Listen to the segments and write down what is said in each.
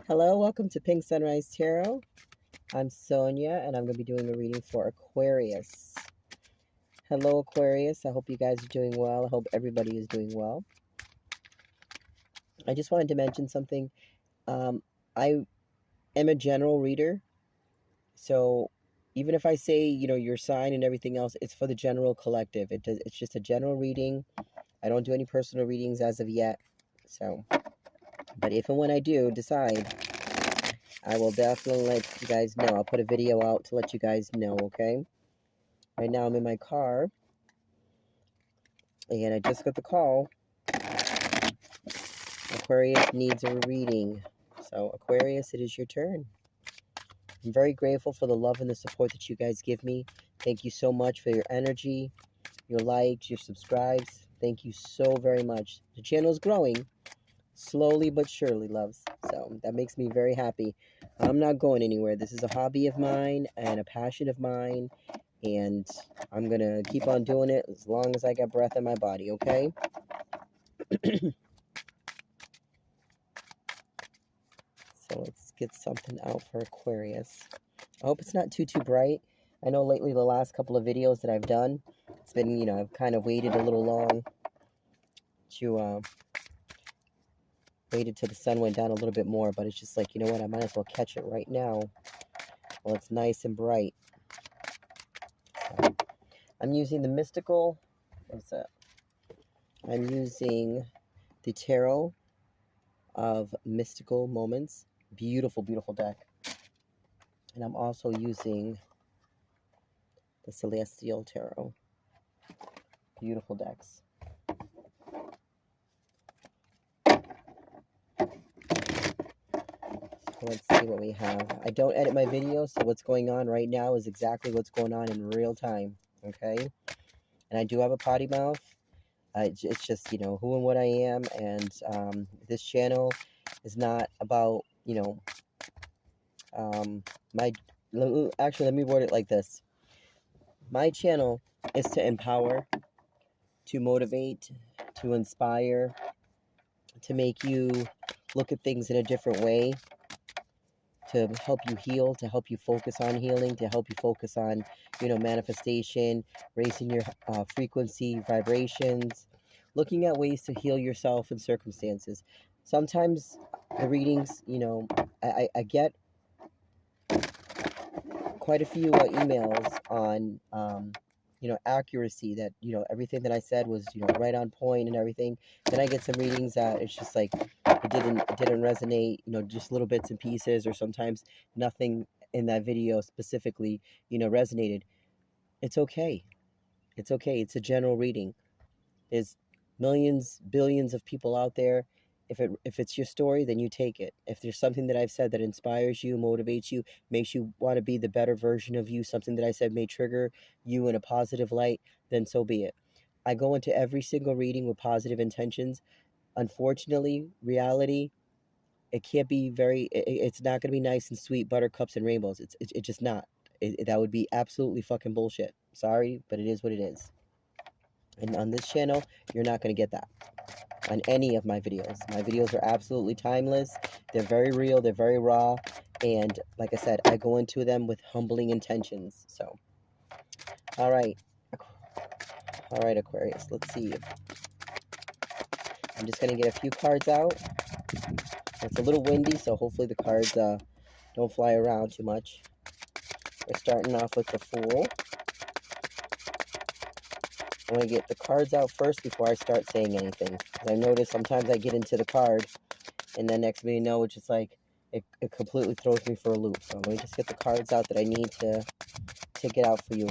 Hello, welcome to Pink Sunrise Tarot. I'm Sonia, and I'm going to be doing a reading for Aquarius. Hello, Aquarius. I hope you guys are doing well. I hope everybody is doing well. I just wanted to mention something. I am a general reader, so even if I say, your sign and everything else, it's for the general collective. It's just a general reading. I don't do any personal readings as of yet. So, but if and when I do decide, I will definitely let you guys know. I'll put a video out to let you guys know, okay? Right now I'm in my car, and I just got the call. Aquarius needs a reading. So, Aquarius, it is your turn. I'm very grateful for the love and the support that you guys give me. Thank you so much for your energy, your likes, your subscribes. Thank you so very much. The channel is growing, slowly but surely, loves. So, that makes me very happy. I'm not going anywhere. This is a hobby of mine and a passion of mine. And I'm going to keep on doing it as long as I got breath in my body, okay? So let's get something out for Aquarius. I hope it's not too bright. I know lately the last couple of videos that I've done, it's been, I've kind of waited a little long to, waited till the sun went down a little bit more, but it's just like, you know what, I might as well catch it right now while it's nice and bright. So, I'm using the mystical, what's that? I'm using the Tarot of Mystical Moments. Beautiful, beautiful deck. And I'm also using the Celestial Tarot. Beautiful decks. So let's see what we have. I don't edit my videos, so what's going on right now is exactly what's going on in real time. Okay? And I do have a potty mouth. It's just, who and what I am. And this channel is not about, actually, let me word it like this. My channel is to empower, to motivate, to inspire, to make you look at things in a different way, to help you heal, to help you focus on healing, to help you focus on, manifestation, raising your frequency, vibrations, looking at ways to heal yourself in circumstances. Sometimes the readings, I get quite a few emails on, accuracy, that, everything that I said was, right on point and everything. Then I get some readings that it's just like, it didn't resonate, just little bits and pieces, or sometimes nothing in that video specifically, resonated. It's okay. It's okay. It's a general reading. There's millions, billions of people out there. If it's your story, then you take it. If there's something that I've said that inspires you, motivates you, makes you want to be the better version of you, something that I said may trigger you in a positive light, then so be it. I go into every single reading with positive intentions. Unfortunately, reality, it can't be it's not going to be nice and sweet, buttercups and rainbows. It's just not. That would be absolutely fucking bullshit. Sorry, but it is what it is. And on this channel, you're not going to get that on any of my videos. My videos are absolutely timeless. They're very real. They're very raw. And like I said, I go into them with humbling intentions. So, all right. All right, Aquarius. Let's see. I'm just going to get a few cards out. It's a little windy, so hopefully the cards don't fly around too much. We're starting off with the Fool. I'm going to get the cards out first before I start saying anything. Because I notice sometimes I get into the card, and then next thing you know, it's just like, it completely throws me for a loop. So let me just get the cards out that I need to get out for you,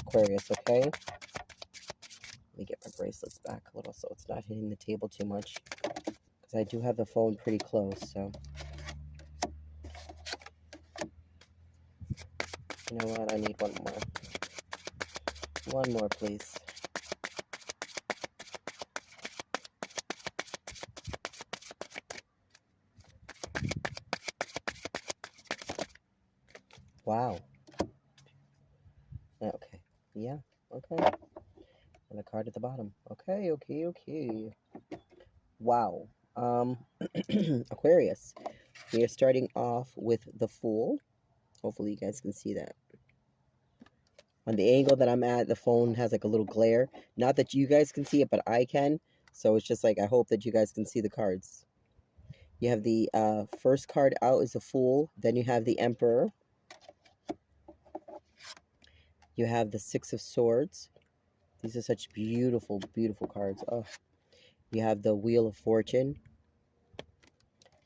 Aquarius, okay? Let me get my bracelets back a little so it's not hitting the table too much. Because I do have the phone pretty close, so. You know what? I need one more. One more, please. Wow. Okay. Yeah. Okay. And the card at the bottom. Okay, okay, okay. Wow. Aquarius. We are starting off with the Fool. Hopefully you guys can see that. On the angle that I'm at, the phone has like a little glare. Not that you guys can see it, but I can. So it's just like, I hope that you guys can see the cards. You have the first card out is the Fool. Then you have the Emperor. You have the Six of Swords. These are such beautiful, beautiful cards. Oh. You have the Wheel of Fortune.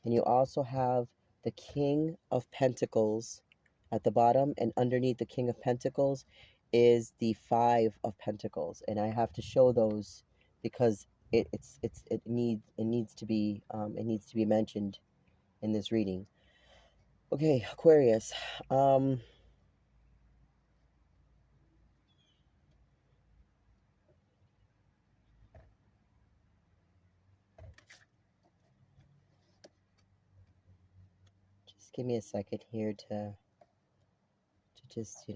And you also have the King of Pentacles at the bottom. And underneath the King of Pentacles is the Five of Pentacles. And I have to show those because it needs to be mentioned in this reading. Okay, Aquarius. Just give me a second here to just,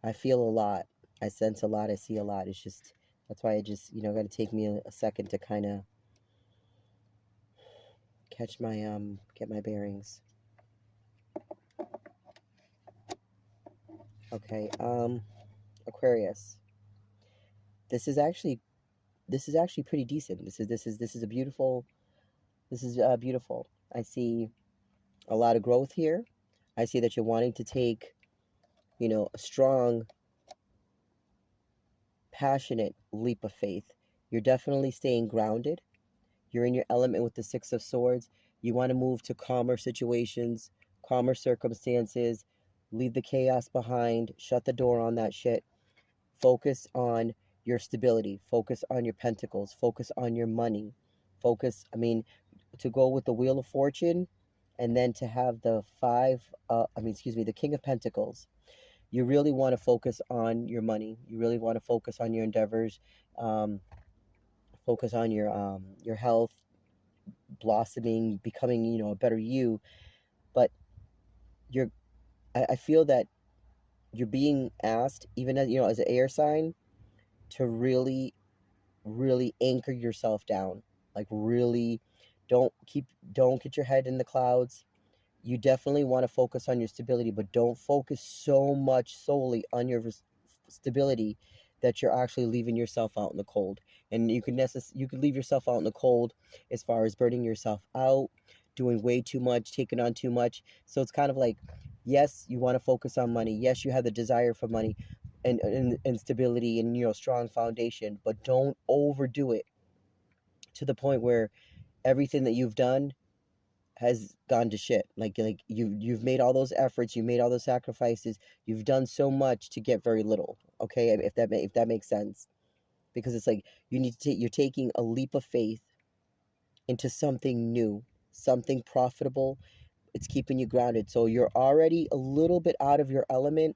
I feel a lot. I sense a lot. I see a lot. It's just, that's why I just, got to take me a second to kind of catch my, get my bearings. Okay, Aquarius. This is actually pretty decent. This is beautiful. I see a lot of growth here. I see that you're wanting to take, a strong, passionate leap of faith. You're definitely staying grounded. You're in your element with the Six of Swords. You want to move to calmer situations, calmer circumstances, leave the chaos behind, shut the door on that shit. Focus on your stability. Focus on your pentacles. Focus on your money. To go with the Wheel of Fortune and then to have the the King of Pentacles. You really want to focus on your money. You really want to focus on your endeavors. Focus on your health, blossoming, becoming, a better you. But I feel that you're being asked, even as an air sign, to really, really anchor yourself down. Like, really don't get your head in the clouds. You definitely want to focus on your stability, but don't focus so much solely on your stability that you're actually leaving yourself out in the cold. And you could leave yourself out in the cold as far as burning yourself out, doing way too much, taking on too much. So it's kind of like, yes, you want to focus on money. Yes, you have the desire for money and stability and strong foundation, but don't overdo it to the point where everything that you've done has gone to shit. Like you've made all those efforts, you made all those sacrifices, you've done so much to get very little. Okay, if that makes sense, because it's like you're taking a leap of faith into something new, something profitable. It's keeping you grounded, so you're already a little bit out of your element,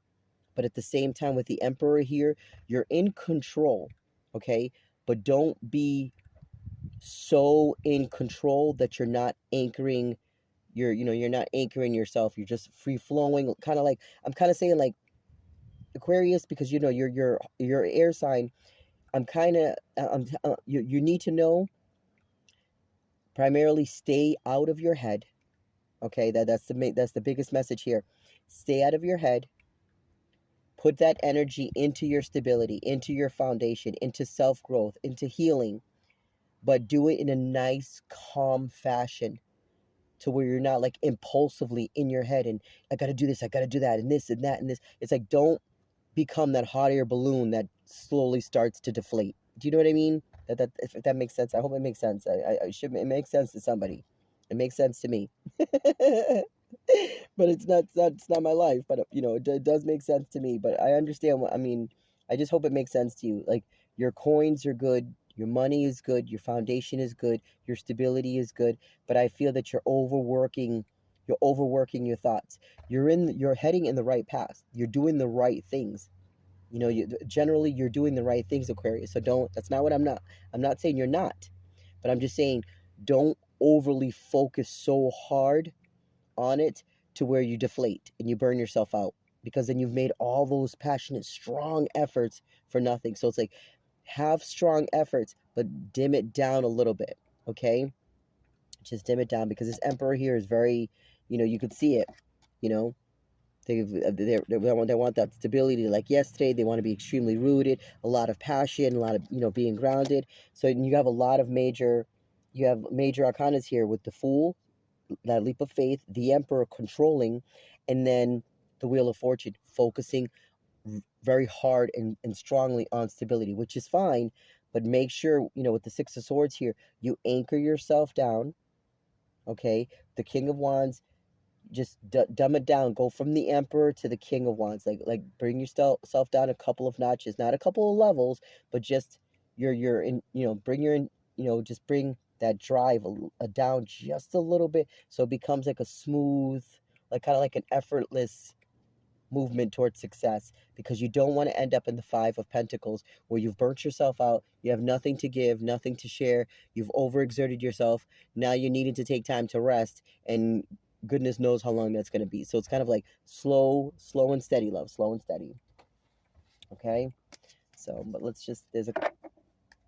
but at the same time with the Emperor here, you're in control. Okay, but don't be so in control that you're not anchoring you're not anchoring yourself. You're just free flowing, kind of like, I'm kind of saying like Aquarius, because your air sign. I'm kind of you need to know, primarily stay out of your head. Okay, that's the biggest message here. Stay out of your head. Put that energy into your stability, into your foundation, into self growth, into healing, but do it in a nice, calm fashion, to where you're not like impulsively in your head and I got to do this, I got to do that, and this and that and this. It's like, don't become that hot air balloon that slowly starts to deflate. Do you know what I mean? If that makes sense. I hope it makes sense. I should, it makes sense to somebody. It makes sense to me. But it's not my life, but it does make sense to me. But I understand what I mean. I just hope it makes sense to you. Like, your coins are good, your money is good, your foundation is good, your stability is good, but I feel that you're overworking your thoughts. You're heading in the right path. You're doing the right things. Generally you're doing the right things, Aquarius. So that's not what I'm not saying you're not, but I'm just saying, don't overly focus so hard on it to where you deflate and you burn yourself out, because then you've made all those passionate, strong efforts for nothing. So it's like, have strong efforts, but dim it down a little bit, okay? Just dim it down, because this Emperor here is very, you could see it, you know. They want that stability like yesterday. They want to be extremely rooted, a lot of passion, a lot of, being grounded. So you have a lot of major arcanas here with the Fool, that leap of faith, the Emperor controlling, and then the Wheel of Fortune focusing very hard and strongly on stability, which is fine. But make sure, with the Six of Swords here, you anchor yourself down. Okay, the King of Wands, just dumb it down. Go from the Emperor to the King of Wands. Like bring yourself down a couple of notches, not a couple of levels, but just you're in. Bring your in. Just bring that drive down just a little bit, so it becomes like a smooth, like kind of like an effortless movement towards success, because you don't want to end up in the Five of Pentacles where you've burnt yourself out, you have nothing to give, nothing to share, you've overexerted yourself, now you're needing to take time to rest, and goodness knows how long that's going to be. So it's kind of like slow and steady, love, slow and steady. Okay, so but there's a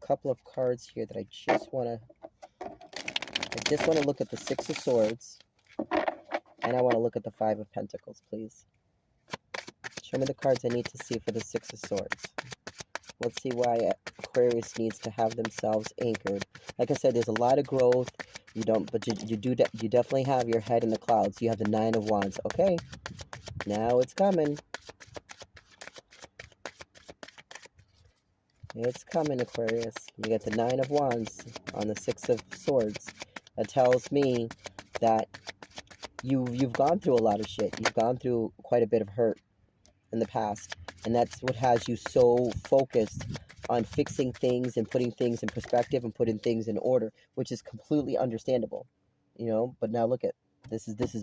couple of cards here that I just want to look at the Six of Swords, and I want to look at the Five of Pentacles, please. Show me the cards I need to see for the Six of Swords. Let's see why Aquarius needs to have themselves anchored. Like I said, there's a lot of growth. You definitely have your head in the clouds. You have the Nine of Wands. Okay, now it's coming. It's coming, Aquarius. You get the Nine of Wands on the Six of Swords. That tells me that you've gone through a lot of shit. You've gone through quite a bit of hurt in the past, and that's what has you so focused on fixing things and putting things in perspective and putting things in order, which is completely understandable, but now look at this is this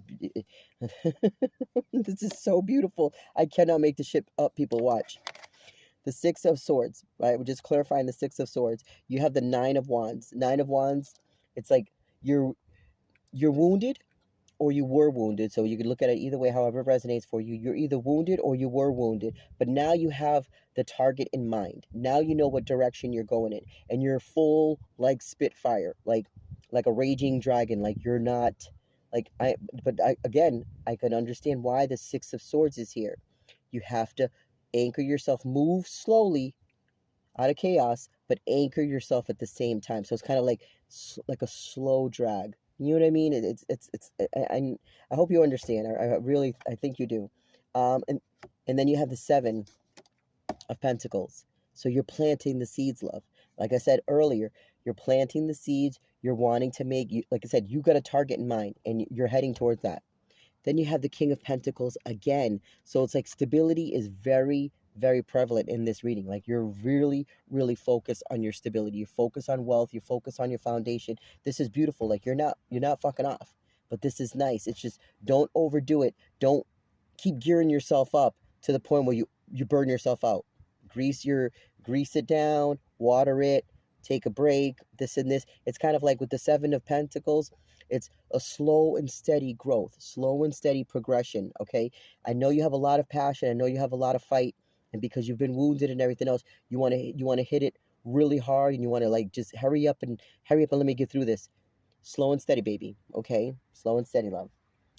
is so beautiful. I cannot make the shit up, people. Watch the Six of Swords, right? We're just clarifying the Six of Swords. You have the Nine of Wands. It's like you're wounded, or you were wounded. So you could look at it either way, however it resonates for you. You're either wounded or you were wounded, but now you have the target in mind. Now you know what direction you're going in, and you're full like Spitfire, like a raging dragon. Like you're not like I can understand why the Six of Swords is here. You have to anchor yourself, move slowly out of chaos, but anchor yourself at the same time. So it's kind of like a slow drag. You know what I mean? I hope you understand. I think you do. And then you have the Seven of Pentacles. So you're planting the seeds, love. Like I said earlier, you're planting the seeds. You're wanting to like I said, you got a target in mind, and you're heading towards that. Then you have the King of Pentacles again. So it's like stability is very, very prevalent in this reading. Like you're really, really focused on your stability. You focus on wealth. You focus on your foundation. This is beautiful. Like you're not fucking off. But this is nice. It's just don't overdo it. Don't keep gearing yourself up to the point where you burn yourself out. Grease it down, water it, take a break, this and this. It's kind of like with the Seven of Pentacles. It's a slow and steady growth, slow and steady progression, okay? I know you have a lot of passion. I know you have a lot of fight. And because you've been wounded and everything else, you want to hit it really hard, and you want to like just hurry up and let me get through this. Slow and steady, baby, okay? Slow and steady, love.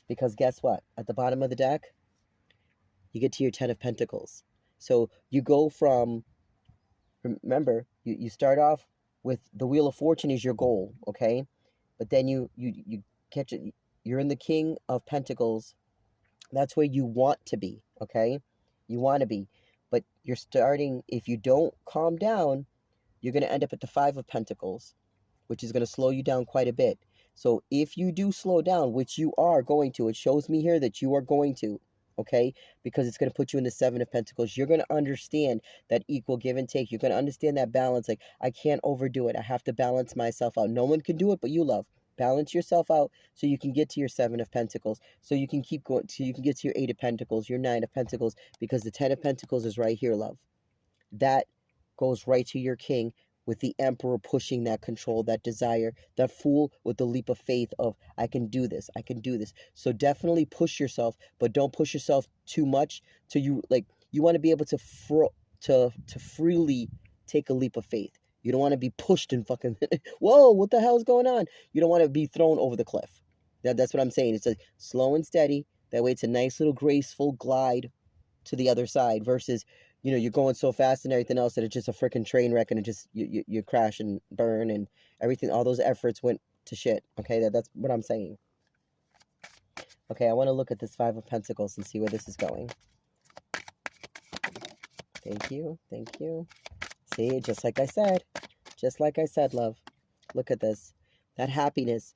Because guess what? At the bottom of the deck, you get to your Ten of Pentacles. So you go from, remember, you start off with the Wheel of Fortune is your goal, okay? But then you catch it. You're in the King of Pentacles. That's where you want to be, okay? You want to be. But you're starting, if you don't calm down, you're going to end up at the Five of Pentacles, which is going to slow you down quite a bit. So if you do slow down, which you are going to, it shows me here that you are going to, okay? Because it's going to put you in the Seven of Pentacles. You're going to understand that equal give and take. You're going to understand that balance. Like, I can't overdo it. I have to balance myself out. No one can do it but you, love. Balance yourself out so you can get to your Seven of Pentacles. So you can keep going, so you can get to your Eight of Pentacles, your Nine of Pentacles, because the Ten of Pentacles is right here, love. That goes right to your King, with the Emperor pushing that control, that desire, that Fool with the leap of faith of, I can do this, I can do this. So definitely push yourself, but don't push yourself too much to you. Like, you want to be able to freely take a leap of faith. You don't want to be pushed and fucking, whoa, what the hell is going on? You don't want to be thrown over the cliff. That's what I'm saying. It's a slow and steady. That way it's a nice little graceful glide to the other side versus, you know, you're going so fast and everything else that it's just a freaking train wreck and it just, you crash and burn and everything. All those efforts went to shit. Okay, that's what I'm saying. Okay, I want to look at this Five of Pentacles and see where this is going. Thank you. Thank you. See, just like I said. Just like I said, love. Look at this. That happiness.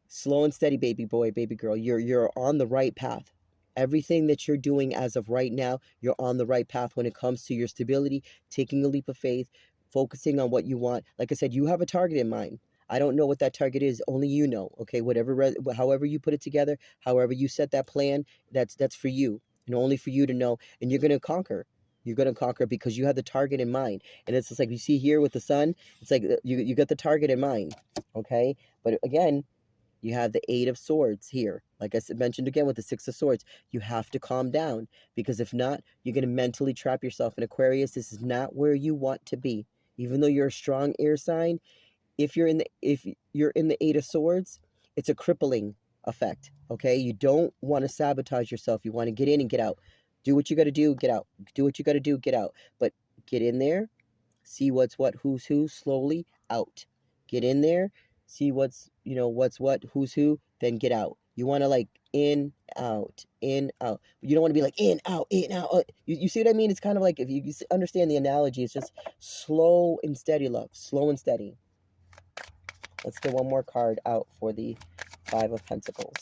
Slow and steady, baby boy, baby girl. You're on the right path. Everything that you're doing as of right now, you're on the right path when it comes to your stability, taking a leap of faith, focusing on what you want. Like I said, you have a target in mind. I don't know what that target is. Only you know. Okay, however you put it together, however you set that plan, that's for you, and only for you to know. And you're gonna conquer. You're gonna conquer because you have the target in mind. And it's just like you see here with the sun. It's like you got the target in mind. Okay, but again, you have the Eight of Swords here. Like I mentioned again with the Six of Swords, you have to calm down because if not, you're going to mentally trap yourself. In Aquarius, this is not where you want to be. Even though you're a strong air sign, if you're in the Eight of Swords, it's a crippling effect. Okay, you don't want to sabotage yourself. You want to get in and get out. Do what you got to do, get out. Do what you got to do, get out. But get in there, see what's what, who's who, slowly out. Get in there. See what's, you know, what's what, who's who, then get out. You want to like in, out, in, out. You don't want to be like in, out, in, out. You see what I mean? It's kind of like, if you understand the analogy, it's just slow and steady, love. Slow and steady. Let's get one more card out for the Five of Pentacles.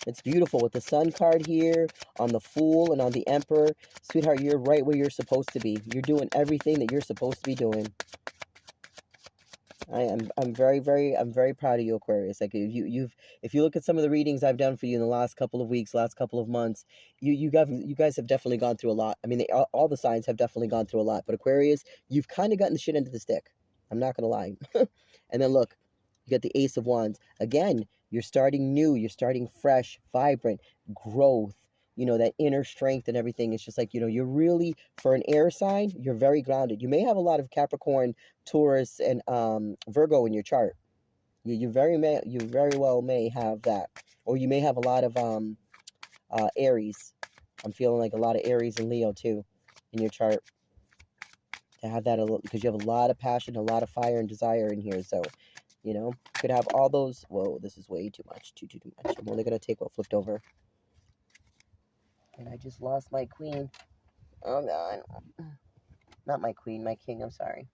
It's beautiful with the Sun card here, on the Fool and on the Emperor. Sweetheart, you're right where you're supposed to be. You're doing everything that you're supposed to be doing. I'm very proud of you, Aquarius. Like if you look at some of the readings I've done for you in the last couple of weeks, last couple of months, you guys have definitely gone through a lot. I mean, all the signs have definitely gone through a lot. But Aquarius, you've kind of gotten the shit into the stick. I'm not gonna lie. And then look, you got the Ace of Wands. Again, you're starting new. You're starting fresh, vibrant, growth. You know, that inner strength and everything. It's just like, you know, you're really, for an air sign, you're very grounded. You may have a lot of Capricorn, Taurus, and Virgo in your chart. You very well may have that. Or you may have a lot of Aries. I'm feeling like a lot of Aries and Leo too in your chart. To have that, because you have a lot of passion, a lot of fire and desire in here. So, you know, you could have all those. Whoa, this is way too much. Too much. I'm only going to take what flipped over. And I just lost my queen. Oh, God. Not my queen, my king. I'm sorry.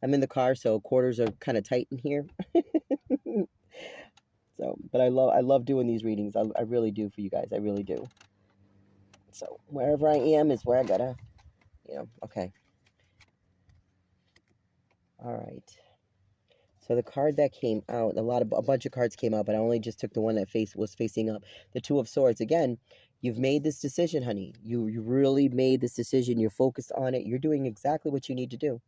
I'm in the car, so quarters are kind of tight in here. So, but I love doing these readings. I really do for you guys. I really do. So, wherever I am is where I gotta, you know, okay. All right. So the card that came out, a bunch of cards came out, but I only just took the one that was facing up. The Two of Swords. Again, you've made this decision, honey. You really made this decision. You're focused on it. You're doing exactly what you need to do.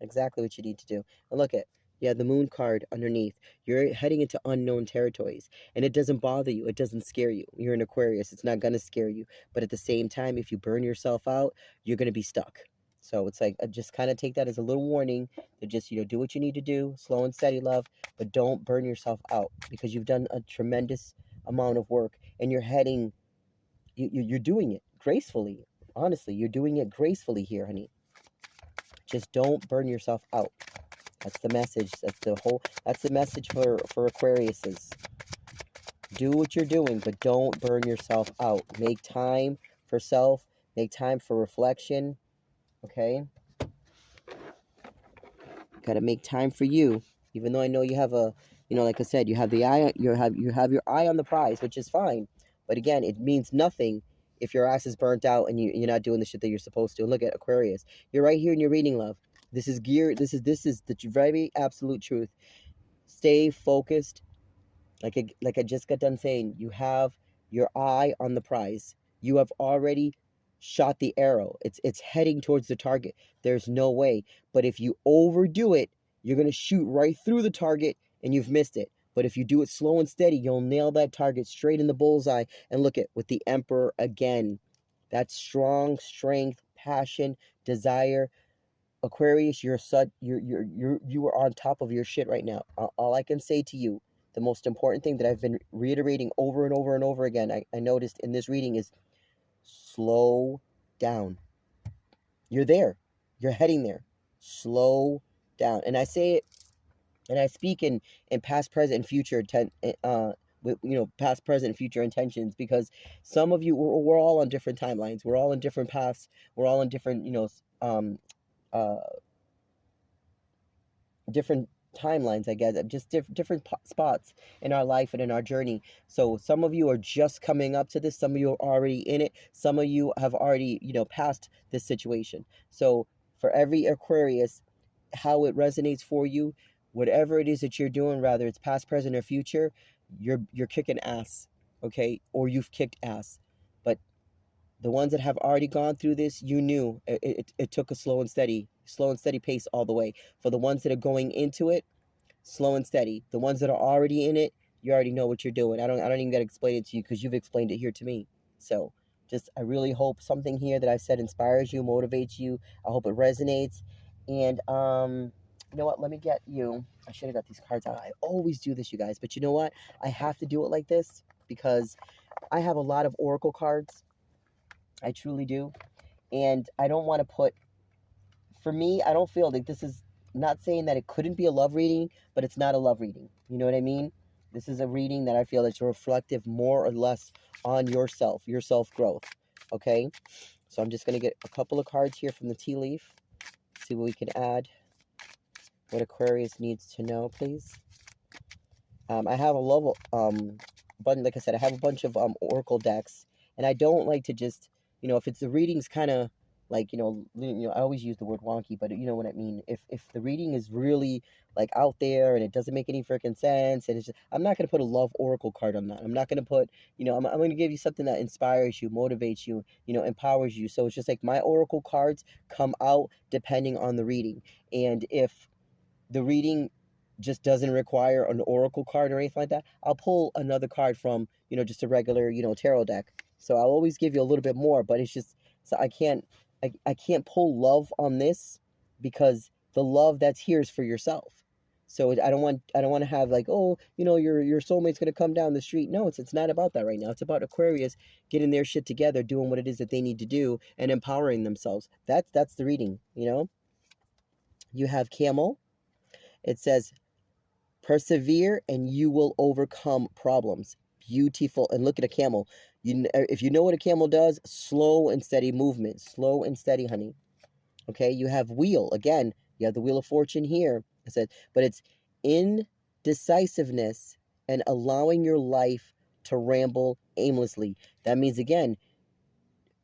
Exactly what you need to do. And look at, yeah, the Moon card underneath. You're heading into unknown territories, and it doesn't bother you. It doesn't scare you. You're an Aquarius. It's not gonna scare you. But at the same time, if you burn yourself out, you're gonna be stuck. So it's like, just kind of take that as a little warning to just, you know, do what you need to do, slow and steady, love, but don't burn yourself out because you've done a tremendous amount of work and you're heading, you're doing it gracefully. Honestly, you're doing it gracefully here, honey. Just don't burn yourself out. That's the message. That's the message for Aquariuses. Do what you're doing, but don't burn yourself out. Make time for self, make time for reflection. Okay, got to make time for you. Even though I know you have a, you know, like I said, you have the eye, you have your eye on the prize, which is fine. But again, it means nothing if your ass is burnt out and you're not doing the shit that you're supposed to. And look at Aquarius. You're right here in your reading, love. This is geared. This is the very absolute truth. Stay focused. Like I just got done saying, you have your eye on the prize. You have already shot the arrow. It's heading towards the target. There's no way. But if you overdo it, you're going to shoot right through the target and you've missed it. But if you do it slow and steady, you'll nail that target straight in the bullseye. And look at with the Emperor again. That strong strength, passion, desire. Aquarius, you are on top of your shit right now. All I can say to you, the most important thing that I've been reiterating over and over and over again, I noticed in this reading, is slow down. You're there. You're heading there. Slow down. And I say it, and I speak in past, present, and future with, past, present, and future intentions, because some of you, we're all on different timelines. We're all in different paths. We're all in different, uh different timelines, I guess, just different spots in our life and in our journey. So some of you are just coming up to this, some of you are already in it, some of you have already, passed this situation. So for every Aquarius, how it resonates for you, whatever it is that you're doing, whether it's past, present, or future, you're kicking ass, okay? Or you've kicked ass. But the ones that have already gone through this, you knew it took a slow and steady pace all the way. For the ones that are going into it, slow and steady. The ones that are already in it, you already know what you're doing. I don't even got to explain it to you, because you've explained it here to me. So I really hope something here that I've said inspires you, motivates you. I hope it resonates. And you know what? Let me get you. I should have got these cards out. I always do this, you guys. But you know what? I have to do it like this because I have a lot of oracle cards. I truly do. And I don't want to put, for me, I don't feel like this is, not saying that it couldn't be a love reading, but it's not a love reading. You know what I mean? This is a reading that I feel is reflective more or less on yourself, your self-growth. Okay? So I'm just going to get a couple of cards here from the tea leaf. See what we can add. What Aquarius needs to know, please. I have a level, but like I said, I have a bunch of oracle decks, and I don't like to just, if it's the reading's kind of like, I always use the word wonky, but you know what I mean. If the reading is really like out there and it doesn't make any freaking sense, and it's just, I'm not gonna put a love oracle card on that. I'm not gonna put, I'm gonna give you something that inspires you, motivates you, empowers you. So it's just like my oracle cards come out depending on the reading, and if the reading just doesn't require an oracle card or anything like that, I'll pull another card from, just a regular, tarot deck. So I'll always give you a little bit more, but it's just, so I can't pull love on this, because the love that's here is for yourself. So I don't want to have like, oh, your soulmate's gonna come down the street. No, it's not about that right now. It's about Aquarius getting their shit together, doing what it is that they need to do, and empowering themselves. That's the reading. You have Camel. It says, persevere and you will overcome problems. Beautiful. And look at a camel. If you know what a camel does, slow and steady movement. Slow and steady, honey. Okay, you have wheel. Again, you have the wheel of fortune here. I said, but it's indecisiveness and allowing your life to ramble aimlessly. That means, again,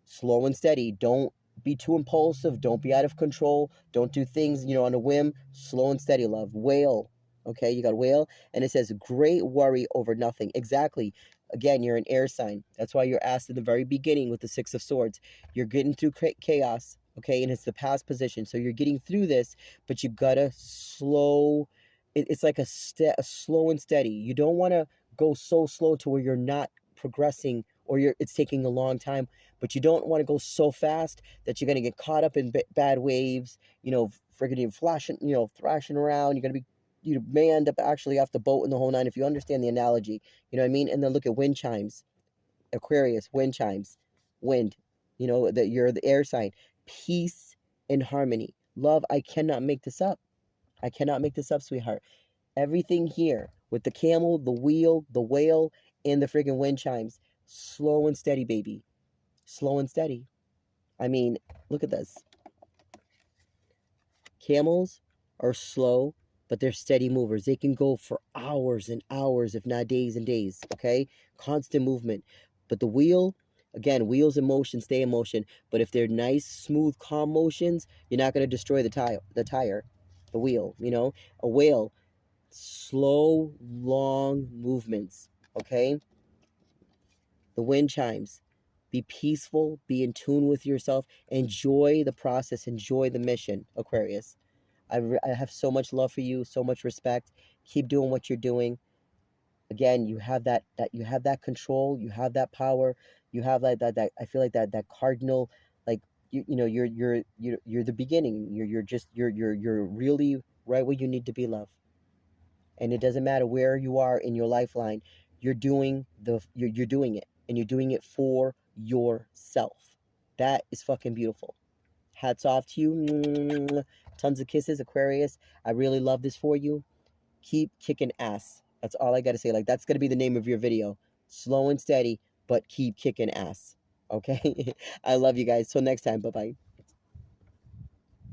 slow and steady. Don't be too impulsive. Don't be out of control. Don't do things, on a whim. Slow and steady, love. Whale. Okay, you got whale. And it says, great worry over nothing. Exactly. Again, you're an air sign. That's why you're asked in the very beginning with the Six of Swords. You're getting through chaos, okay? And it's the past position. So you're getting through this, but you gotta slow. It's like a slow and steady. You don't want to go so slow to where you're not progressing, or it's taking a long time, but you don't want to go so fast that you're going to get caught up in bad waves, friggin' flashing, thrashing around. You're going to be, you may end up actually off the boat in the whole nine, if you understand the analogy. You know what I mean? And then look at wind chimes. Aquarius, wind chimes. Wind. That you're the air sign. Peace and harmony. Love, I cannot make this up. I cannot make this up, sweetheart. Everything here with the camel, the wheel, the whale, and the friggin' wind chimes. Slow and steady, baby. Slow and steady. I mean, look at this. Camels are slow, but they're steady movers. They can go for hours and hours, if not days and days, okay? Constant movement. But the wheel, again, wheels in motion, stay in motion. But if they're nice, smooth, calm motions, you're not going to destroy the tire, the wheel, A whale, slow, long movements, okay? The wind chimes. Be peaceful, be in tune with yourself, enjoy the process, enjoy the mission, Aquarius. I have so much love for you, so much respect. Keep doing what you're doing. Again, you have that you have that control, you have that power, you have that I feel like that cardinal, like, you know, you're the beginning. You're really right where you need to be, love. And it doesn't matter where you are in your lifeline. You're doing it, and you're doing it for yourself. That is fucking beautiful. Hats off to you. Tons of kisses, Aquarius. I really love this for you. Keep kicking ass. That's all I got to say. Like, that's going to be the name of your video. Slow and steady, but keep kicking ass. Okay? I love you guys. Till next time. Bye-bye.